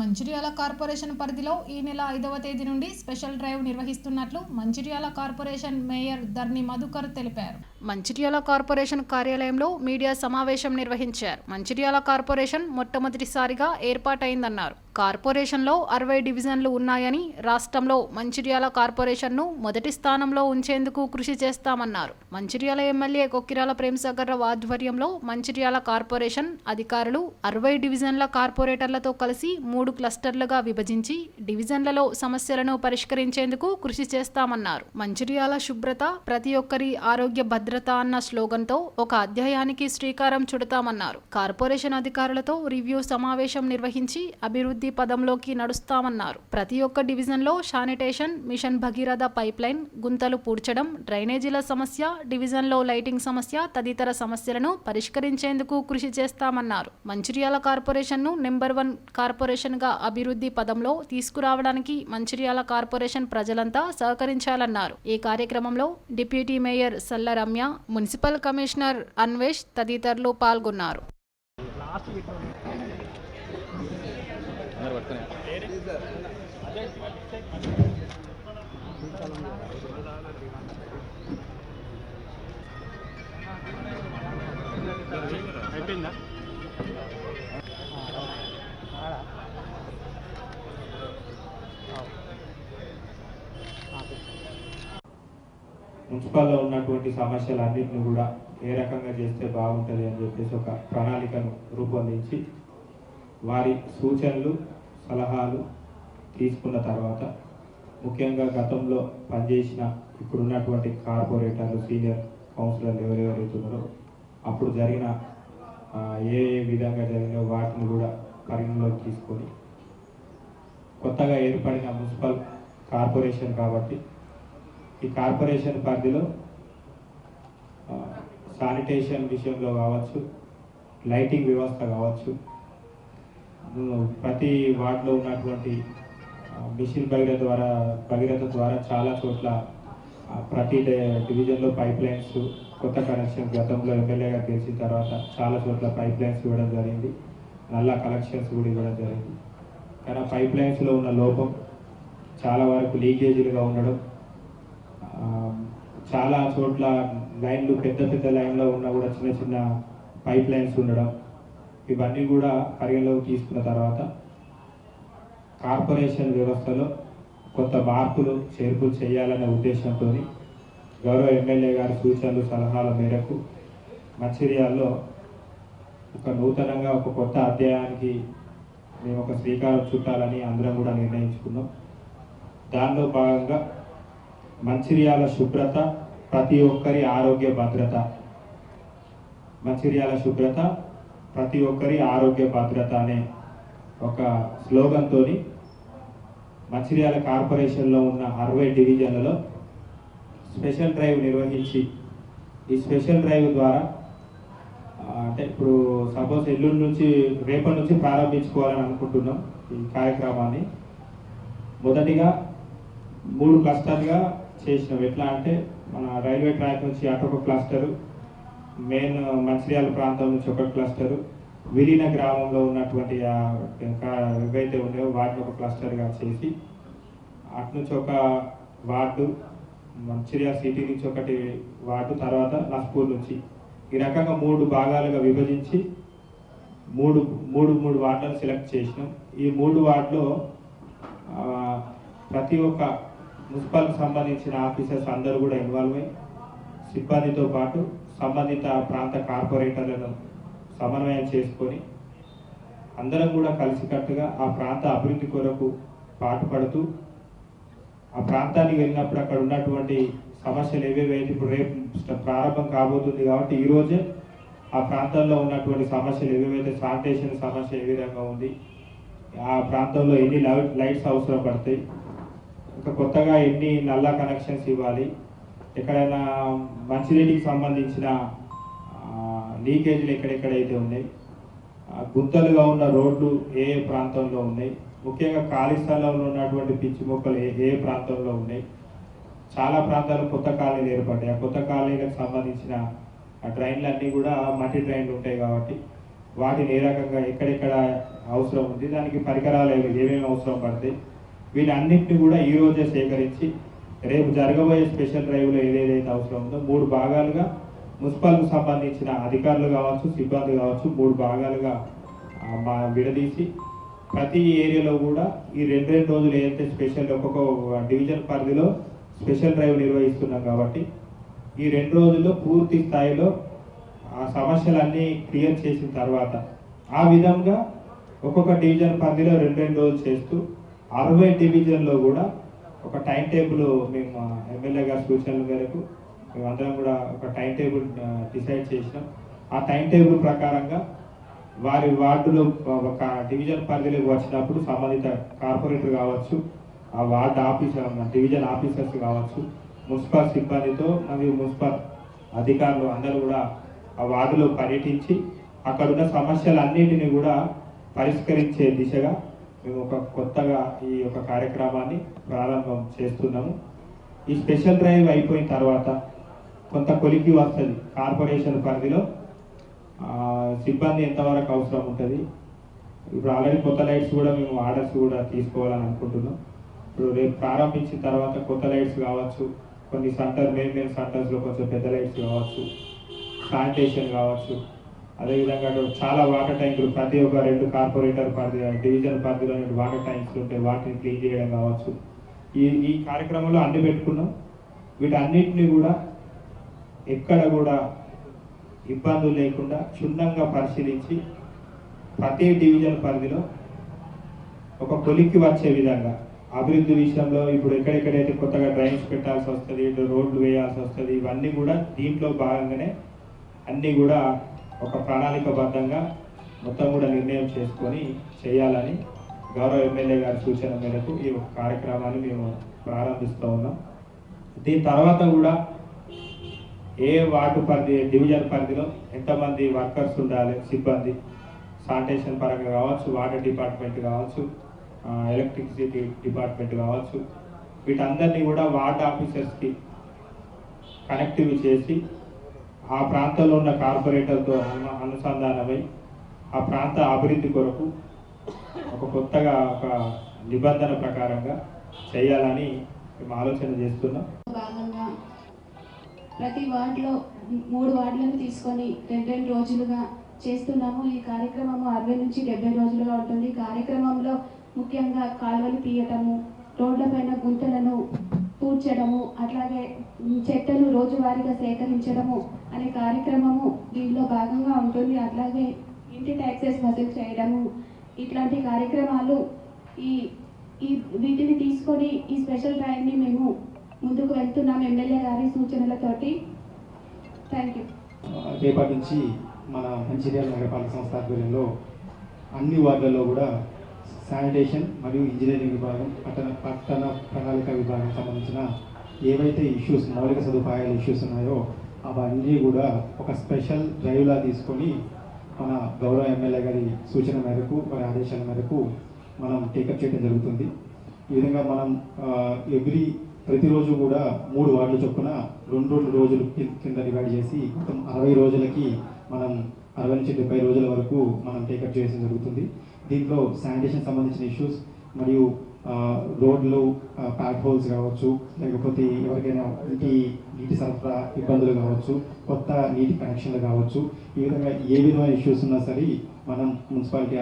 Mancherial corporation పరిధిలో ఈ నెల 5వ తేదీ నుండి స్పెషల్ డ్రైవ్ నిర్వహిస్తున్నట్లు మంచిర్యాల కార్పొరేషన్ మేయర్ ధర్ని మధుకర్ తెలిపారు. మంచిర్యాల కార్పొరేషన్ కార్యాలయంలో మీడియా సమావేశం నిర్వహించారు. మంచిర్యాల కార్పొరేషన్ మొట్టమొదటిసారిగా ఏర్పాటైందన్నారు. కార్పొరేషన్లో 60 డివిజన్లు ఉన్నాయని, రాష్ట్రంలో మంచిర్యాల కార్పొరేషన్ను మొదటి స్థానంలో ఉంచేందుకు కృషి చేస్తామన్నారు. మంచిర్యాల ఎమ్మెల్యే కొక్కిరాల ప్రేమసాగర్రావు ఆధ్వర్యంలో మంచిర్యాల కార్పొరేషన్ అధికారులు 60 డివిజన్ల కార్పొరేటర్లతో కలిసి 3 క్లస్టర్లుగా విభజించి డివిజన్లలో సమస్యలను పరిష్కరించేందుకు కృషి చేస్తామన్నారు. మంచిర్యాల శుభ్రత ప్రతి ఒక్కరి ఆరోగ్య భద్రత అన్న స్లోగన్తో ఒక అధ్యాయానికి శ్రీకారం చుడతామన్నారు. కార్పొరేషన్ అధికారులతో రివ్యూ సమావేశం నిర్వహించి అభివృద్ధి పదంలోకి నడుస్తామన్నారు. ప్రతి ఒక్క డివిజన్లో sanitation, mission Bhagiratha pipeline, గుంతలు పూడ్చడం, డ్రైనేజీల సమస్య, డివిజన్లో లైటింగ్ సమస్య తదితర సమస్యలను పరిష్కరించేందుకు కృషి చేస్తామన్నారు. మంచిర్యాల కార్పొరేషన్ను నెంబర్ 1 కార్పొరేషన్గా అభివృద్ధి పదంలో తీసుకురావడానికి మంచిర్యాల కార్పొరేషన్ ప్రజలంతా సహకరించాలన్నారు. ఈ కార్యక్రమంలో డిప్యూటీ మేయర్ సల్ల రమ్య, మున్సిపల్ కమిషనర్ అన్వేష్ తదితరులు పాల్గొన్నారు. మున్సిపల్లో ఉన్నటువంటి సమస్యలన్నింటినీ కూడా ఏ రకంగా చేస్తే బాగుంటుంది అని చెప్పేసి ఒక ప్రణాళికను రూపొందించి వారి సూచనలు సలహాలు తీసుకున్న తర్వాత ముఖ్యంగా గతంలో పనిచేసిన ఇప్పుడున్నటువంటి కార్పొరేటర్లు సీనియర్ కౌన్సిలర్లు ఎవరెవరైతే ఉన్నారో అప్పుడు జరిగిన ఏ విధంగా జరిగిన వాటిని కూడా పరిగణలోకి తీసుకొని కొత్తగా ఏర్పడిన మున్సిపల్ కార్పొరేషన్ కాబట్టి ఈ కార్పొరేషన్ పరిధిలో శానిటేషన్ విషయంలో కావచ్చు, లైటింగ్ వ్యవస్థ కావచ్చు, ప్రతి వార్డులో ఉన్నటువంటి మిషన్ భగీరథ ద్వారా చాలా చోట్ల ప్రతి డివిజన్లో పైప్ లైన్స్ కొత్త కనెక్షన్ గతంలో ఎమ్మెల్యేగా గెలిచిన తర్వాత చాలా చోట్ల పైప్ లైన్స్ ఇవ్వడం జరిగింది, నల్లా కలెక్షన్స్ కూడా ఇవ్వడం జరిగింది. కానీ ఆ పైప్ లైన్స్లో ఉన్న లోపం చాలా వరకు లీకేజీలుగా ఉండడం, చాలా చోట్ల లైన్లు పెద్ద లైన్లో ఉన్నా కూడా చిన్న చిన్న పైప్ లైన్స్ ఉండడం, ఇవన్నీ కూడా పరిగణలోకి తీసుకున్న తర్వాత కార్పొరేషన్ వ్యవస్థలో కొంత మార్పులు చేర్పులు చేయాలనే ఉద్దేశంతో గౌరవ ఎమ్మెల్యే గారి సూచనలు సలహాల మేరకు మంచిర్యాలలో ఒక నూతనంగా ఒక కొత్త అధ్యాయానికి మేము ఒక శ్రీకారం చుట్టాలని అందరం కూడా నిర్ణయించుకున్నాం. దానిలో భాగంగా మంచిర్యాల శుభ్రత ప్రతి ఒక్కరి ఆరోగ్య భద్రత, మంచిర్యాల శుభ్రత ప్రతి ఒక్కరి ఆరోగ్య భద్రత అనే ఒక స్లోగన్తో మంచిర్యాల కార్పొరేషన్లో ఉన్న 60 డివిజన్లలో స్పెషల్ డ్రైవ్ నిర్వహించి ఈ స్పెషల్ డ్రైవ్ ద్వారా అంటే ఇప్పుడు సపోజ్ ఎల్లుండి నుంచి రేపటి నుంచి ప్రారంభించుకోవాలని అనుకుంటున్నాం ఈ కార్యక్రమాన్ని. మొదటిగా 3 క్లస్టర్గా చేసినాం. ఎట్లా అంటే మన రైల్వే ట్రాక్ నుంచి అటొక క్లస్టరు, మెయిన్ మంచిర్యాల ప్రాంతం నుంచి ఒక క్లస్టరు, విలీన గ్రామంలో ఉన్నటువంటి ఏవైతే ఉన్నాయో వాటిని ఒక క్లస్టర్గా చేసి అటు నుంచి ఒక వార్డు, మంచిర్యాల సిటీ నుంచి ఒకటి వార్డు, తర్వాత నస్పూర్ నుంచి ఈ రకంగా 3 భాగాలుగా విభజించి మూడు వార్డులను సెలెక్ట్ చేసినాం. ఈ 3 వార్డులో ప్రతి ఒక్క మున్సిపల్కి సంబంధించిన ఆఫీసర్స్ అందరూ కూడా ఇన్వాల్వ్ అయ్యి సిబ్బందితో పాటు సంబంధిత ప్రాంత కార్పొరేటర్లను సమన్వయం చేసుకొని అందరం కూడా కలిసికట్టుగా ఆ ప్రాంత అభివృద్ధి కొరకు పాటుపడుతూ ఆ ప్రాంతానికి వెళ్ళినప్పుడు అక్కడ ఉన్నటువంటి సమస్యలు ఏవేవైతే ఇప్పుడు రేపు ప్రారంభం కాబోతుంది కాబట్టి ఈరోజే ఆ ప్రాంతంలో ఉన్నటువంటి సమస్యలు ఏవేవైతే శానిటేషన్ సమస్య ఏ విధంగా ఉంది, ఆ ప్రాంతంలో ఎన్ని లైట్స్ అవసరం పడతాయి, ఇంకా కొత్తగా ఎన్ని నల్లా కనెక్షన్స్ ఇవ్వాలి, ఎక్కడైనా మంచినీటికి సంబంధించిన లీకేజీలు ఎక్కడెక్కడైతే ఉన్నాయి, గుంతలుగా ఉన్న రోడ్లు ఏ ప్రాంతంలో ఉన్నాయి, ముఖ్యంగా ఖాళీ స్థలంలో ఉన్నటువంటి పిచ్చి మొక్కలు ఏ ప్రాంతంలో ఉన్నాయి. చాలా ప్రాంతాలు కొత్త కాలనీలు ఏర్పడ్డాయి. ఆ కొత్త కాలనీలకు సంబంధించిన డ్రైన్లు అన్నీ కూడా మట్టి డ్రైన్లు ఉంటాయి కాబట్టి వాటిని ఏ రకంగా ఎక్కడెక్కడ అవసరం ఉంది, దానికి పరికరాలు ఏమేమి అవసరం పడతాయి, వీటన్నిటిని కూడా ఈరోజే సేకరించి రేపు జరగబోయే స్పెషల్ డ్రైవ్లో ఏదేదైతే అవసరం ఉందో 3 భాగాలుగా మున్సిపల్కు సంబంధించిన అధికారులు కావచ్చు, సిబ్బంది కావచ్చు 3 భాగాలుగా విడదీసి ప్రతి ఏరియాలో కూడా ఈ 2 రోజులు ఏదైతే స్పెషల్ ఒక్కొక్క డివిజన్ పరిధిలో స్పెషల్ డ్రైవ్ నిర్వహిస్తున్నాం కాబట్టి ఈ 2 రోజుల్లో పూర్తి స్థాయిలో ఆ సమస్యలన్నీ క్లియర్ చేసిన తర్వాత ఆ విధంగా ఒక్కొక్క డివిజన్ పరిధిలో 2 రోజులు చేస్తూ 60 డివిజన్లో కూడా ఒక టైం టేబుల్ మేము ఎమ్మెల్యే గారి సూచనల మేరకు మేమందరం కూడా ఒక టైం టేబుల్ డిసైడ్ చేసినాం. ఆ టైం టేబుల్ ప్రకారంగా వారి వార్డులో ఒక డివిజన్ పరిధిలోకి వచ్చినప్పుడు సంబంధిత కార్పొరేటర్ కావచ్చు, ఆ వార్డు ఆఫీసర్ డివిజన్ ఆఫీసర్స్ కావచ్చు, మున్సిపల్ సిబ్బందితో మరియు మున్సిపల్ అధికారులు అందరూ కూడా ఆ వార్డులో పర్యటించి అక్కడున్న సమస్యలన్నింటినీ కూడా పరిష్కరించే దిశగా మేము ఒక కొత్తగా ఈ యొక్క కార్యక్రమాన్ని ప్రారంభం చేస్తున్నాము. ఈ స్పెషల్ డ్రైవ్ అయిపోయిన తర్వాత కొంత కొలికి వస్తుంది కార్పొరేషన్ పరిధిలో సిబ్బంది ఎంతవరకు అవసరం ఉంటుంది. ఇప్పుడు ఆల్రెడీ కొత్త లైట్స్ కూడా మేము ఆర్డర్స్ కూడా తీసుకోవాలని అనుకుంటున్నాం. ఇప్పుడు రేపు ప్రారంభించిన తర్వాత కొత్త లైట్స్ కావచ్చు, కొన్ని మెయిన్ సెంటర్స్లో కొంచెం పెద్ద లైట్స్ కావచ్చు, శానిటేషన్ కావచ్చు, అదేవిధంగా చాలా వాటర్ ట్యాంకులు ప్రతి ఒక్క 2 కార్పొరేటర్ డివిజన్ పరిధిలో వాటర్ ట్యాంక్స్ ఉంటాయి, వాటిని క్లీన్ చేయడం కావచ్చు. ఈ కార్యక్రమంలో అన్ని పెట్టుకున్నాం. వీటన్నిటిని కూడా ఎక్కడ కూడా ఇబ్బందులు లేకుండా క్షుణ్ణంగా పరిశీలించి ప్రతి డివిజన్ పరిధిలో ఒక కొలిక్కి వచ్చే విధంగా అభివృద్ధి విషయంలో ఇప్పుడు ఎక్కడెక్కడైతే కొత్తగా డ్రైన్స్ పెట్టాల్సి వస్తుంది, రోడ్లు వేయాల్సి వస్తుంది, ఇవన్నీ కూడా దీంట్లో భాగంగానే అన్నీ కూడా ఒక ప్రణాళికబద్ధంగా మొత్తం కూడా నిర్ణయం చేసుకొని చేయాలని గౌరవ ఎమ్మెల్యే గారి సూచన మేరకు ఈ కార్యక్రమాన్ని మేము ప్రారంభిస్తూ ఉన్నాం. దీని తర్వాత కూడా ఏ వార్డు డివిజన్ పరిధిలో ఎంతమంది వర్కర్స్ ఉండాలి, సిబ్బంది శానిటేషన్ పరంగా కావచ్చు, వాటర్ డిపార్ట్మెంట్ కావచ్చు, ఎలక్ట్రిసిటీ డిపార్ట్మెంట్ కావచ్చు, వీటందరినీ కూడా వార్డ్ ఆఫీసర్స్కి కనెక్టివ్ చేసి ఆ ప్రాంతంలో ఉన్న కార్పొరేటర్తో అనుసంధానమై ఆ ప్రాంత అభివృద్ధి కొరకు ఒక కొత్తగా ఒక నిబంధన ప్రకారంగా చేయాలని మేము ఆలోచన చేస్తున్నాం. భాగంగా ప్రతి వార్డులో 3 వార్డులను తీసుకొని 2 రోజులుగా చేస్తున్నాము. ఈ కార్యక్రమము 60 నుంచి 70 రోజులుగా ఉంటుంది. ఈ కార్యక్రమంలో ముఖ్యంగా కాలువలు తీయటము, రోడ్లపైన గుంతలను పూడ్చడము, అట్లాగే చెత్తను రోజువారీగా సేకరించడము అనే కార్యక్రమము దీనిలో భాగంగా ఉంటుంది. అట్లాగే ఇంటి ట్యాక్సెస్ వసూలు చేయడము, ఇట్లాంటి కార్యక్రమాలు వీటిని తీసుకొని ఈ స్పెషల్ డ్రైవ్ని మేము ముందుకు వెళ్తున్నాం ఎమ్మెల్యే గారి సూచనలతోటి. Thank you. రేపటి నుంచి మన మంచిర్యాల నగరపాలక సంస్థ ఆధ్వర్యంలో అన్ని వార్డులలో కూడా శానిటేషన్ మరియు ఇంజనీరింగ్ విభాగం, పట్టణ ప్రణాళిక విభాగం సంబంధించిన ఏవైతే ఇష్యూస్, మౌలిక సదుపాయాల ఇష్యూస్ ఉన్నాయో అవన్నీ కూడా ఒక స్పెషల్ డ్రైవ్లా తీసుకొని మన గౌరవ ఎమ్మెల్యే గారి సూచన మేరకు, వారి ఆదేశాల మేరకు మనం టేకప్ చేయడం జరుగుతుంది. ఈ విధంగా మనం ప్రతిరోజు కూడా 3 వార్డుల చొప్పున 2 రోజులు కింద డివైడ్ చేసి మొత్తం 60 రోజులకి మనం 60 నుంచి 70 రోజుల వరకు మనం టేకప్ చేయడం జరుగుతుంది. దీంట్లో శానిటేషన్ సంబంధించిన ఇష్యూస్ మరియు రోడ్లు ప్యాక్ హోల్స్ కావచ్చు, లేకపోతే ఎవరికైనా నీటి సరఫరా ఇబ్బందులు కావచ్చు, కొత్త నీటి కనెక్షన్లు కావచ్చు, ఈ విధంగా ఏ విధమైన ఇష్యూస్ ఉన్నా సరే మనం మున్సిపాలిటీ